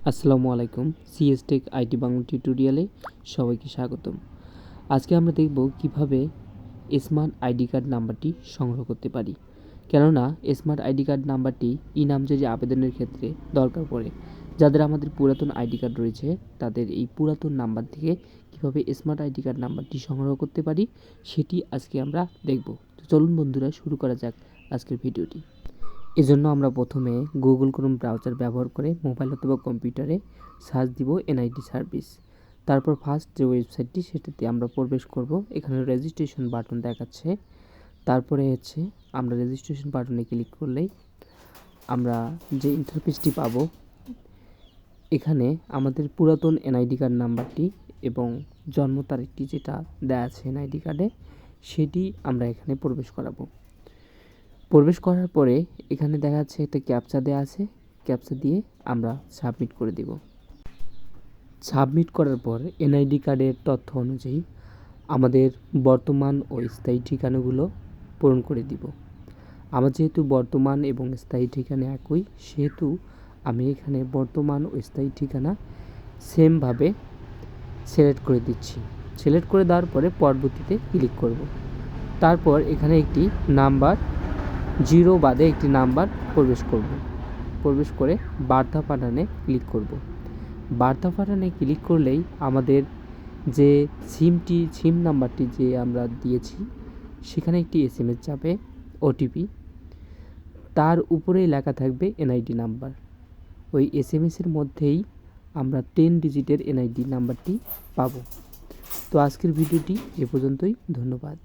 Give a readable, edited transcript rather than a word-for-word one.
আসসালামু আলাইকুম। CS take IT Bangla টিউটোরিয়ালে সবাইকে স্বাগতম। আজকে আমরা দেখব কিভাবে স্মার্ট আইডি কার্ড নাম্বারটি সংগ্রহ করতে পারি। কেননা স্মার্ট আইডি কার্ড নাম্বারটি নামজারি আবেদনের ক্ষেত্রে দরকার পড়ে। যাদের আমাদের পুরাতন আইডি কার্ড রয়েছে তাদের এই পুরাতন নাম্বার থেকে কিভাবে স্মার্ট আইডি কার্ড নাম্বারটি সংগ্রহ করতে পারি সেটি আজকে আমরা দেখব। তো চলুন বন্ধুরা, শুরু করা যাক আজকের ভিডিওটি। এজন্য আমরা প্রথমে গুগল ক্রোম ব্রাউজার ব্যবহার করে মোবাইল অথবা কম্পিউটারে সার্চ দিব এনআইডি সার্ভিস। তারপর ফার্স্ট যে ওয়েবসাইটটি সেটাতে আমরা প্রবেশ করব। এখানে রেজিস্ট্রেশন বাটন দেখাচ্ছে। তারপরে আমরা রেজিস্ট্রেশন বাটনে ক্লিক করলেই আমরা যে ইন্টারফেসটি পাবো, এখানে আমাদের পুরাতন এনআইডি কার্ড নাম্বারটি এবং জন্ম তারিখটি যেটা দেওয়া আছে এনআইডি কার্ডে সেটি আমরা এখানে প্রবেশ করাবো। প্রবেশ করার পরে এখানে দেখা যাচ্ছে একটা ক্যাপচা দেওয়া আছে। ক্যাপচা দিয়ে আমরা সাবমিট করে দিব। সাবমিট করার পর এনআইডি কার্ডের তথ্য অনুযায়ী আমাদের বর্তমান ও স্থায়ী ঠিকানাগুলো পূরণ করে দিব। আমার যেহেতু বর্তমান এবং স্থায়ী ঠিকানা একই, সেহেতু আমি এখানে বর্তমান ও স্থায়ী ঠিকানা সেমভাবে সিলেক্ট করে দিচ্ছি। সিলেক্ট করে দেওয়ার পরে পরবর্তীতে ক্লিক করব। তারপর এখানে একটি নাম্বার 0 বাদে একটি নাম্বার প্রবেশ করে বার্তা পাঠানে ক্লিক করব। বার্তা পাঠানে ক্লিক করলেই আমাদের যে সিম নাম্বারটি যে আমরা দিয়েছি সেখানে একটি SMS যাবে, ওটিপি। তার উপরেই লেখা থাকবে এনআইডি নাম্বার। ওই SMSের মধ্যেই আমরা 10 ডিজিটের এনআইডি নাম্বারটি পাবো। তো আজকের ভিডিওটি এ পর্যন্তই। ধন্যবাদ।